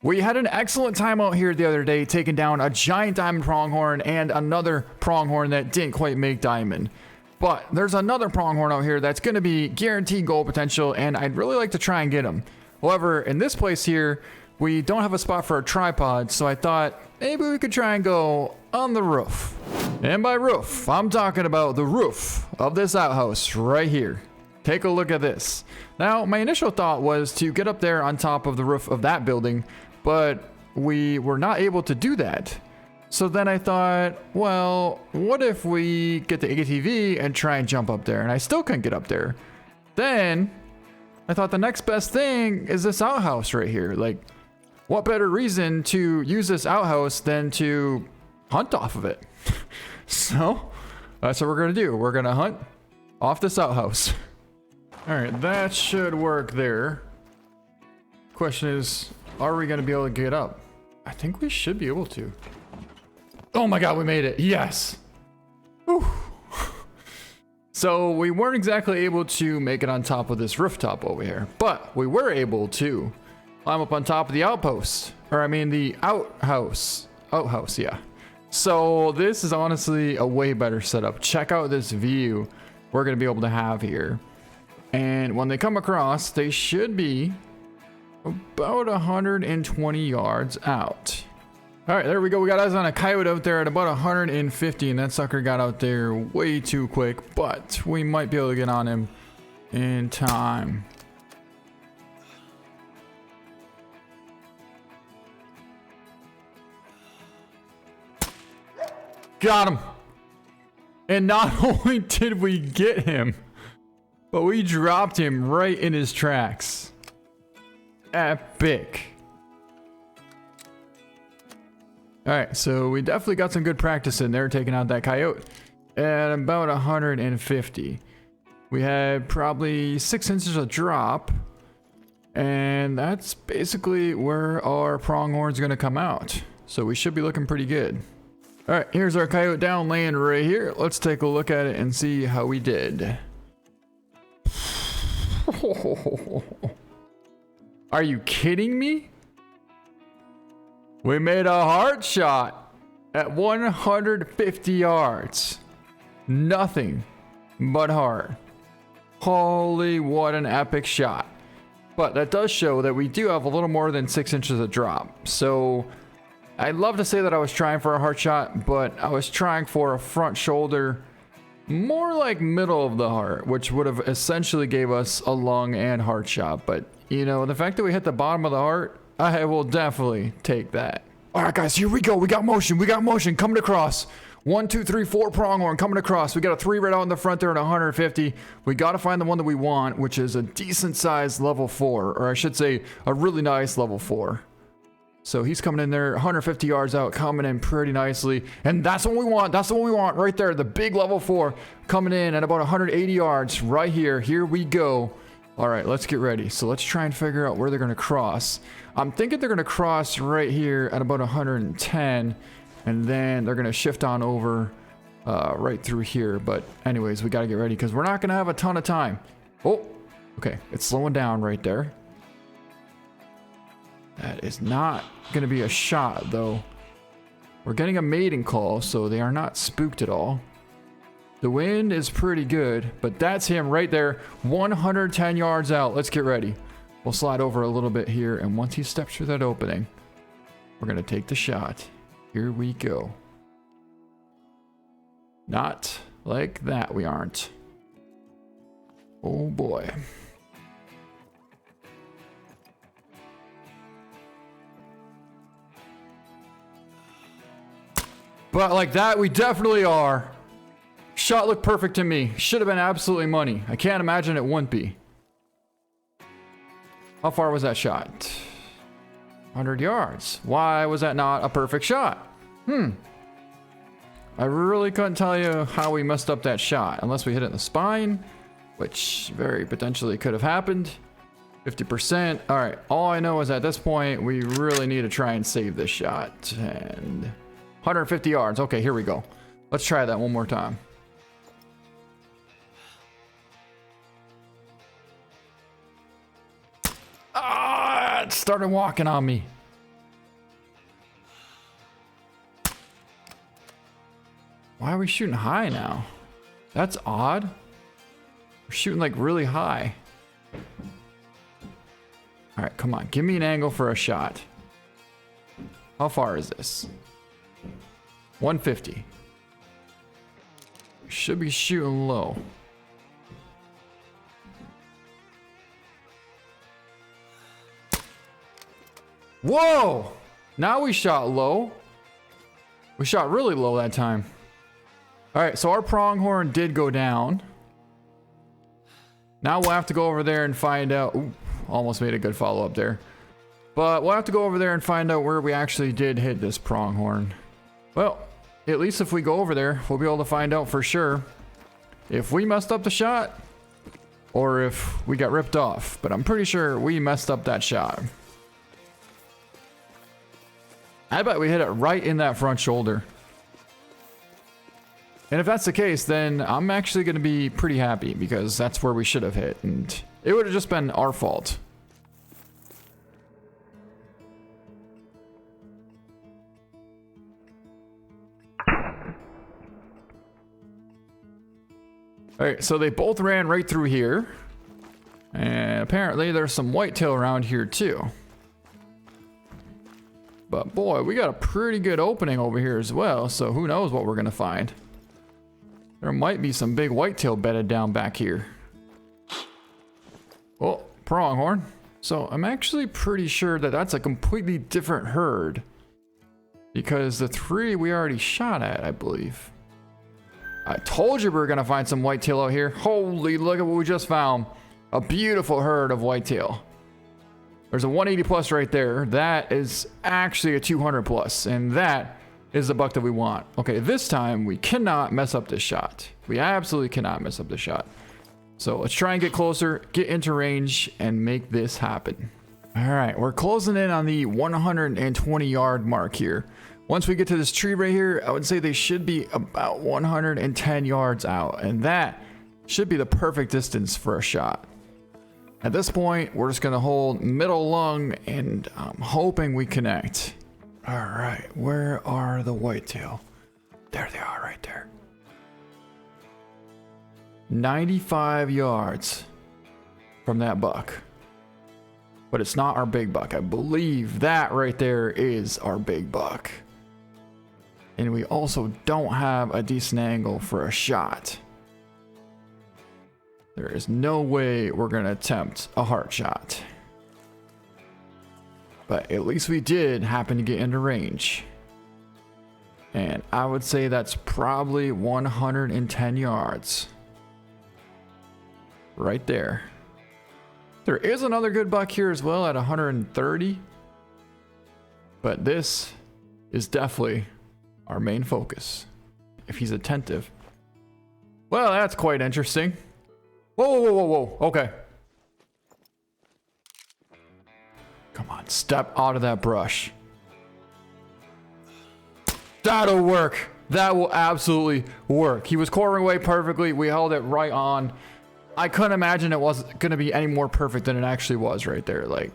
We had an excellent time out here the other day taking down a giant diamond pronghorn and another pronghorn that didn't quite make diamond. But there's another pronghorn out here that's going to be guaranteed gold potential, and I'd really like to try and get him. However, in this place here, we don't have a spot for a tripod, so I thought maybe we could try and go on the roof. And by roof, I'm talking about the roof of this outhouse right here. Take a look at this. Now, my initial thought was to get up there on top of the roof of that building, but we were not able to do that. So then I thought, well, what if we get the ATV and try and jump up there? And I still couldn't get up there. Then I thought the next best thing is this outhouse right here. Like, what better reason to use this outhouse than to hunt off of it? So that's what we're gonna do. We're gonna hunt off this outhouse. All right, that should work there. Question is, are we gonna be able to get up? I think we should be able to. Oh my God, we made it. Yes. Whew. So we weren't exactly able to make it on top of this rooftop over here, but we were able to climb up on top of the outpost, or I mean the outhouse, yeah. So this is honestly a way better setup. Check out this view we're gonna be able to have here. And when they come across, they should be about 120 yards out. All right, there we go. We got eyes on a coyote out there at about 150, and that sucker got out there way too quick, but we might be able to get on him in time. Got him. And not only did we get him, but we dropped him right in his tracks. Epic. All right, so we definitely got some good practice in there taking out that coyote at about 150. We had probably 6 inches of drop, and that's basically where our pronghorn's gonna come out. So we should be looking pretty good. All right, here's our coyote down laying right here. Let's take a look at it and see how we did. Are you kidding me? We made a heart shot at 150 yards. Nothing but heart. Holy, what an epic shot. But that does show that we do have a little more than 6 inches of drop. So I'd love to say that I was trying for a heart shot, but I was trying for a front shoulder, more like middle of the heart, which would have essentially gave us a lung and heart shot. But you know, the fact that we hit the bottom of the heart, I will definitely take that. All right, guys, here we go. We got motion. We got motion coming across. 1, 2, 3, 4 pronghorn coming across. We got a 3 right out in the front there at 150. We got to find the one that we want, which is a decent sized level 4, or I should say a really nice level 4. So he's coming in there 150 yards out, coming in pretty nicely. And that's what we want. That's the one we want right there. The big level 4 coming in at about 180 yards right here. Here we go. All right, let's get ready. So let's try and figure out where they're going to cross. I'm thinking they're going to cross right here at about 110, and then they're going to shift on over right through here. But anyways, we got to get ready because we're not going to have a ton of time. Oh, okay. It's slowing down right there. That is not going to be a shot, though. We're getting a mating call, so they are not spooked at all. The wind is pretty good, but that's him right there, 110 yards out. Let's get ready. We'll slide over a little bit here, and once he steps through that opening, we're going to take the shot. Here we go. Not like that, we aren't. Oh boy. But like that, we definitely are. Shot looked perfect to me. Should have been absolutely money. I can't imagine it wouldn't be. How far was that shot? 100 yards. Why was that not a perfect shot? I really couldn't tell you how we messed up that shot. Unless we hit it in the spine, which very potentially could have happened. 50%. All right. All I know is at this point, we really need to try and save this shot. And 150 yards. Okay, here we go. Let's try that one more time. It started walking on me. Why are we shooting high now? That's odd. We're shooting like really high. All right, come on. Give me an angle for a shot. How far is this? 150. We should be shooting low. Whoa! Now we shot low. We shot really low that time. All right, so our pronghorn did go down. Now we'll have to go over there and find out. Ooh, almost made a good follow up there. But we'll have to go over there and find out where we actually did hit this pronghorn. Well, at least if we go over there, we'll be able to find out for sure if we messed up the shot or if we got ripped off. But I'm pretty sure we messed up that shot. I bet we hit it right in that front shoulder. And if that's the case, then I'm actually going to be pretty happy because that's where we should have hit. And it would have just been our fault. Alright, so they both ran right through here. And apparently there's some whitetail around here too. But boy, we got a pretty good opening over here as well, so who knows what we're gonna find. There might be some big whitetail bedded down back here. Oh, pronghorn. So I'm actually pretty sure that that's a completely different herd. Because the three we already shot at, I believe. I told you we were gonna find some whitetail out here. Holy, look at what we just found. A beautiful herd of whitetail. There's a 180 plus right there. That is actually a 200 plus, and that is the buck that we want. Okay, this time we cannot mess up this shot. We absolutely cannot mess up the shot. So let's try and get closer, get into range, and make this happen. All right, we're closing in on the 120 yard mark here. Once we get to this tree right here, I would say they should be about 110 yards out, and that should be the perfect distance for a shot. At this point, we're just gonna hold middle lung, and I'm hoping we connect. All right, where are the whitetail? There they are right there. 95 yards from that buck. But it's not our big buck. I believe that right there is our big buck. And we also don't have a decent angle for a shot. There is no way we're gonna attempt a heart shot. But at least we did happen to get into range. And I would say that's probably 110 yards. Right there. There is another good buck here as well at 130. But this is definitely our main focus. If he's attentive. Well, that's quite interesting. Whoa, whoa, whoa, whoa. Okay. Come on, step out of that brush. That'll work. That will absolutely work. He was quartering away perfectly. We held it right on. I couldn't imagine it wasn't going to be any more perfect than it actually was right there. Like,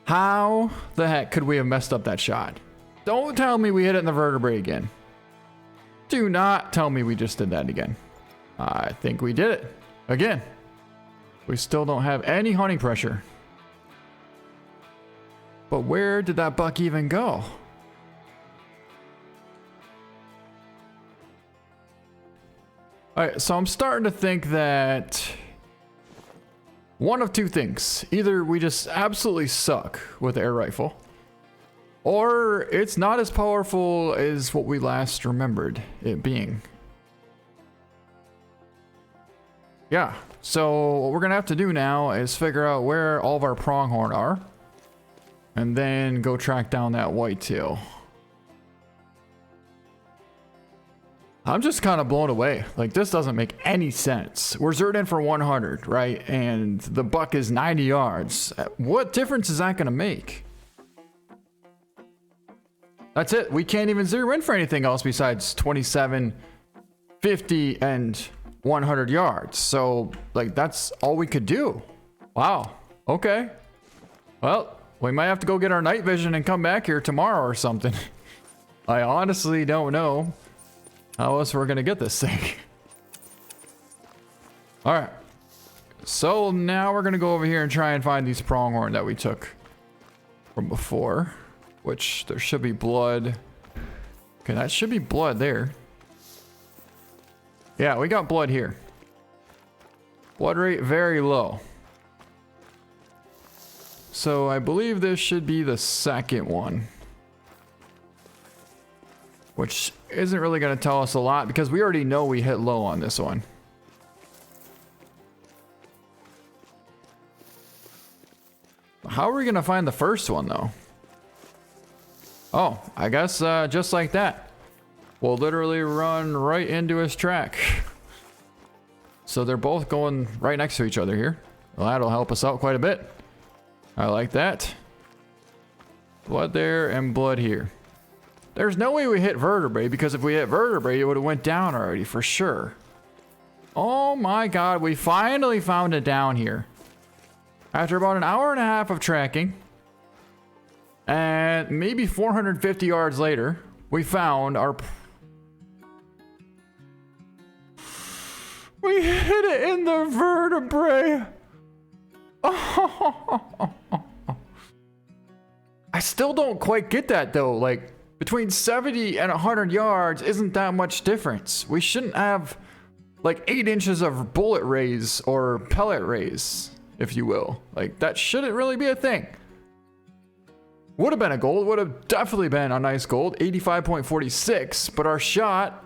how the heck could we have messed up that shot? Don't tell me we hit it in the vertebrae again. Do not tell me we just did that again. I think we did it again. We still don't have any hunting pressure. But where did that buck even go? Alright, so I'm starting to think that one of two things. Either we just absolutely suck with the air rifle, or it's not as powerful as what we last remembered it being. Yeah, so what we're gonna have to do now is figure out where all of our pronghorn are, and then go track down that whitetail. I'm just kind of blown away. Like, this doesn't make any sense. We're zeroed in for 100, right? And the buck is 90 yards. What difference is that gonna make? That's it. We can't even zero in for anything else besides 27, 50, and 100 yards. So, like, that's all we could do. Wow. Okay. Well, we might have to go get our night vision and come back here tomorrow or something. I honestly don't know. How else we're gonna get this thing? All right. So now we're gonna go over here and try and find these pronghorn that we took from before, which there should be blood. Okay, that should be blood there. Yeah, we got blood here. Blood rate very low. So I believe this should be the second one, which isn't really going to tell us a lot because we already know we hit low on this one. How are we going to find the first one though? Oh, I guess just like that. We'll literally run right into his track. So they're both going right next to each other here. Well, that'll help us out quite a bit. I like that. Blood there and blood here. There's no way we hit vertebrae, because if we hit vertebrae, it would have went down already for sure. Oh my god, we finally found it down here. After about an hour and a half of tracking, and maybe 450 yards later, we found our... We hit it in the vertebrae. Oh. I still don't quite get that though. Like, between 70 and 100 yards isn't that much difference. We shouldn't have like 8 inches of bullet rays or pellet rays, if you will. Like, that shouldn't really be a thing. Would have been a gold, would have definitely been a nice gold, 85.46, but our shot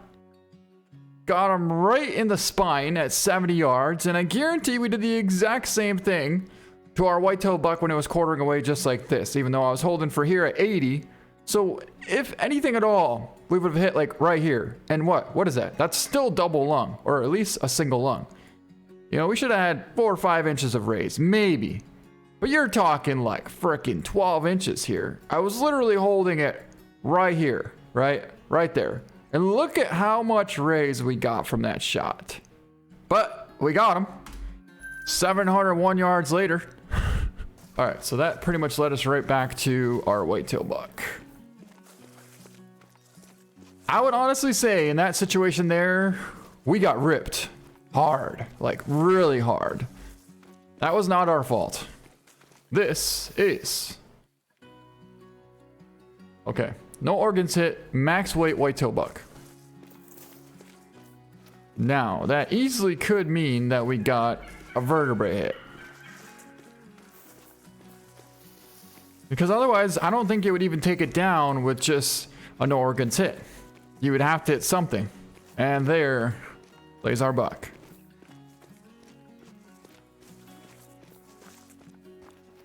got him right in the spine at 70 yards, and I guarantee we did the exact same thing to our whitetail buck when it was quartering away just like this, even though I was holding for here at 80. So if anything at all, we would have hit like right here. And what is that? That's still double lung, or at least a single lung. You know, we should have had 4 or 5 inches of rays, maybe. But you're talking like frickin' 12 inches here. I was literally holding it right here, right there. And look at how much rays we got from that shot. But we got him. 701 yards later. All right, so that pretty much led us right back to our whitetail buck. I would honestly say in that situation there, we got ripped hard, like really hard. That was not our fault. This is. Okay, no organs hit, max weight whitetail buck. Now, that easily could mean that we got a vertebrae hit. Because otherwise, I don't think it would even take it down with just a no organs hit. You would have to hit something. And there lays our buck.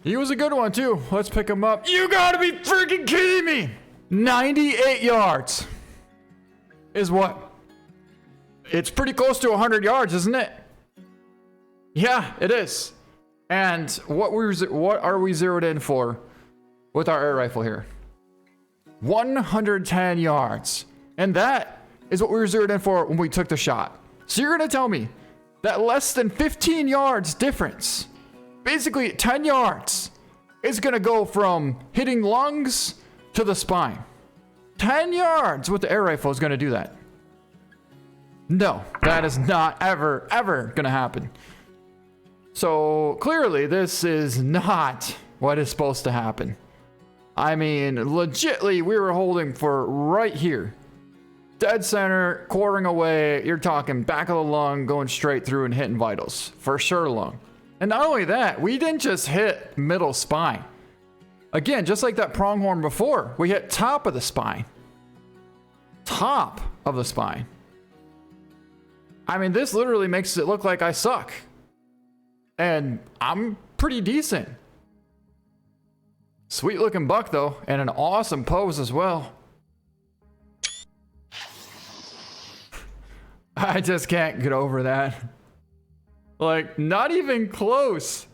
He was a good one too. Let's pick him up. You gotta be freaking kidding me! 98 yards is what? It's pretty close to 100 yards, isn't it? Yeah, it is. And what are we zeroed in for with our air rifle here? 110 yards. And that is what we were zeroed in for when we took the shot. So you're gonna tell me that less than 15 yards difference, basically 10 yards, is gonna go from hitting lungs to the spine. 10 yards with the air rifle is gonna do that. No, that is not ever gonna happen. So clearly this is not what is supposed to happen. I mean, legitly, we were holding for right here. Dead center, quartering away, you're talking back of the lung, going straight through and hitting vitals. For sure lung. And not only that, we didn't just hit middle spine. Again, just like that pronghorn before, we hit top of the spine. Top of the spine. I mean, this literally makes it look like I suck. And I'm pretty decent. Sweet looking buck though, and an awesome pose as well. I just can't get over that. Like, not even close.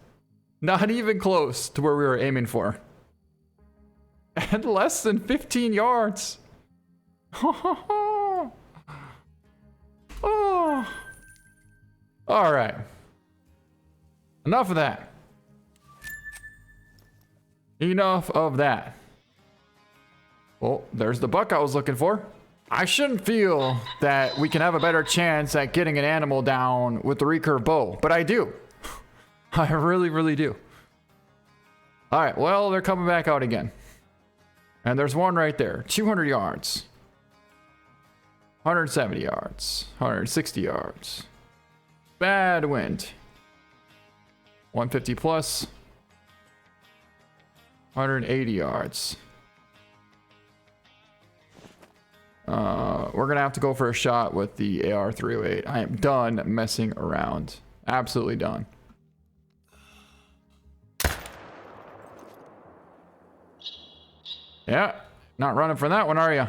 Not even close to where we were aiming for. And less than 15 yards. Oh. All right. Enough of that. Enough of that. Well, there's the buck I was looking for. I shouldn't feel that we can have a better chance at getting an animal down with the recurve bow, but I do. I really, really do. All right, well, they're coming back out again. And there's one right there, 200 yards. 170 yards, 160 yards. Bad wind. 150 plus. 180 yards. We're gonna have to go for a shot with the AR308. I am done messing around. Absolutely done. Yeah, not running from that one, are you?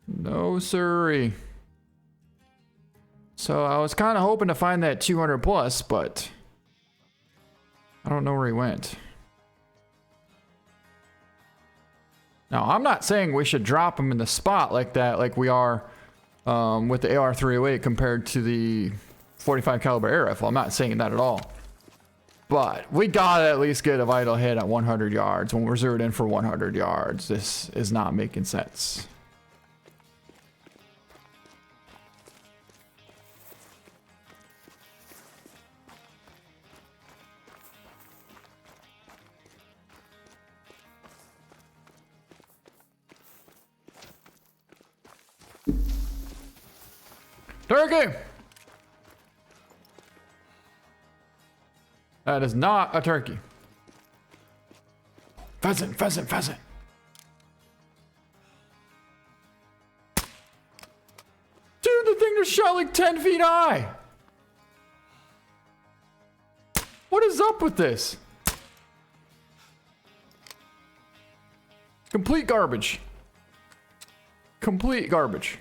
No siree. So I was kind of hoping to find that 200 plus, but I don't know where he went. Now, I'm not saying we should drop him in the spot like that, like we are with the AR308 compared to the 45 caliber air rifle. I'm not saying that at all. But we gotta at least get a vital hit at 100 yards when we're zeroed in for 100 yards. This is not making sense. Turkey! That is not a turkey. Pheasant, pheasant, pheasant. Dude, the thing just shot like 10 feet high. What is up with this? Complete garbage. Complete garbage.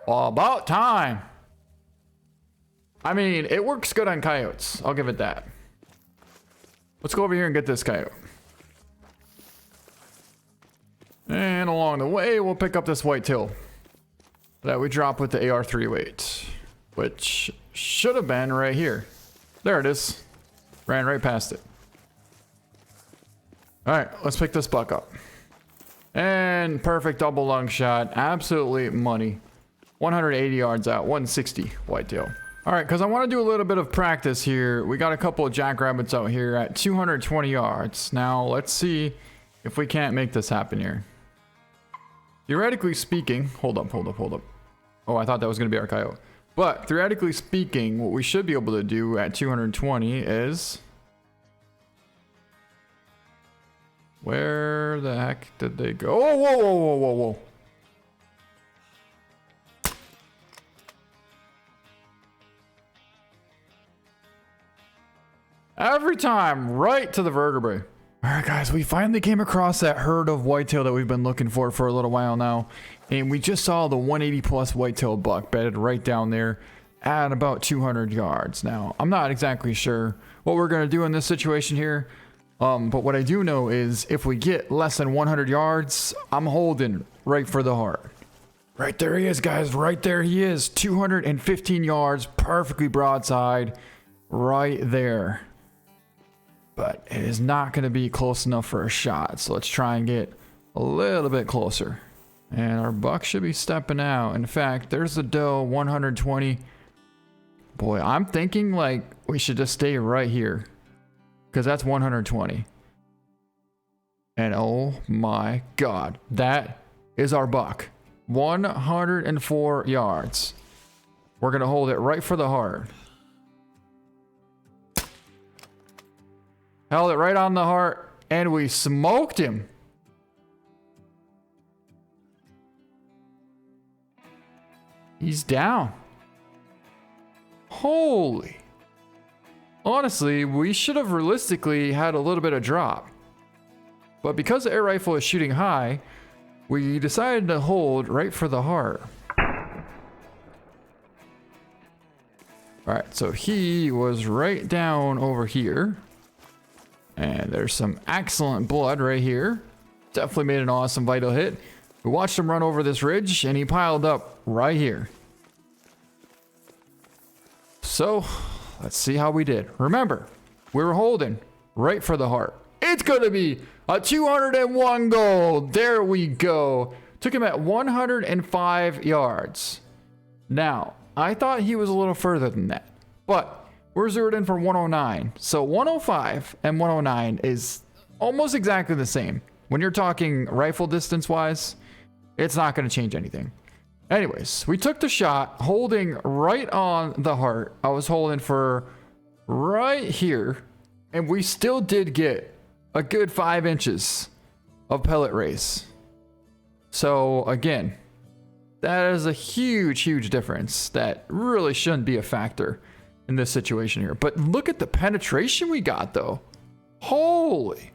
About time. I mean, it works good on coyotes. I'll give it that. Let's go over here and get this coyote. And along the way, we'll pick up this whitetail that we dropped with the AR308, which should have been right here. There it is. Ran right past it. All right, let's pick this buck up. And perfect double lung shot. Absolutely money. 180 yards out, 160 whitetail. All right, because I want to do a little bit of practice here. We got a couple of jackrabbits out here at 220 yards. Now, let's see if we can't make this happen here. Theoretically speaking, hold up. Oh, I thought that was going to be our coyote. But theoretically speaking, what we should be able to do at 220 is... Where the heck did they go? Oh, whoa. Every time, right to the vertebrae. All right, guys, we finally came across that herd of whitetail that we've been looking for a little while now. And we just saw the 180 plus whitetail buck bedded right down there at about 200 yards. Now, I'm not exactly sure what we're going to do in this situation here. But what I do know is if we get less than 100 yards, I'm holding right for the heart. Right there he is, guys. Right there he is. 215 yards, perfectly broadside, right there. But it is not going to be close enough for a shot. So let's try and get a little bit closer. And our buck should be stepping out. In fact, there's the doe, 120. Boy, I'm thinking like we should just stay right here. Because that's 120. And oh my God, that is our buck. 104 yards. We're going to hold it right for the heart. Held it right on the heart, and we smoked him. He's down. Holy. Honestly, we should have realistically had a little bit of drop. But because the air rifle is shooting high, we decided to hold right for the heart. Alright, so he was right down over here. And there's some excellent blood right here. Definitely made an awesome vital hit. We watched him run over this ridge, and he piled up right here. So, Let's see how we did. Remember, we were holding right for the heart. It's going to be a 201 gold. There we go. Took him at 105 yards. Now, I thought he was a little further than that, but we're zeroed in for 109. So 105 and 109 is almost exactly the same. When you're talking rifle distance wise, it's not going to change anything. Anyways, we took the shot holding right on the heart. I was holding for right here, and we still did get a good 5 inches of pellet race. So again, that is a huge, huge difference that really shouldn't be a factor in this situation here. But look at the penetration we got though. Holy,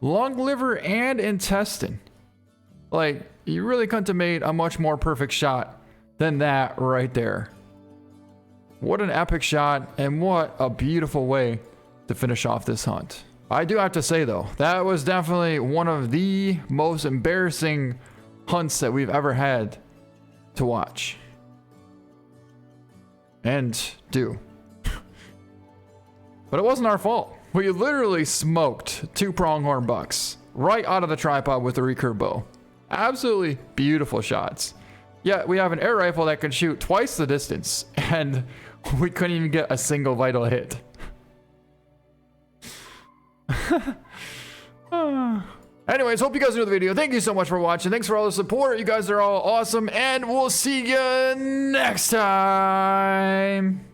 lung, liver, and intestine. Like, you really couldn't have made a much more perfect shot than that right there. What an epic shot, and what a beautiful way to finish off this hunt. I do have to say though, that was definitely one of the most embarrassing hunts that we've ever had to watch and do. But it wasn't our fault. We literally smoked 2 pronghorn bucks right out of the tripod with the recurve bow. Absolutely beautiful shots. Yeah, we have an air rifle that can shoot twice the distance, and we couldn't even get a single vital hit. Anyways, hope you guys enjoyed the video. Thank you so much for watching. Thanks for all the support. You guys are all awesome, and we'll see you next time.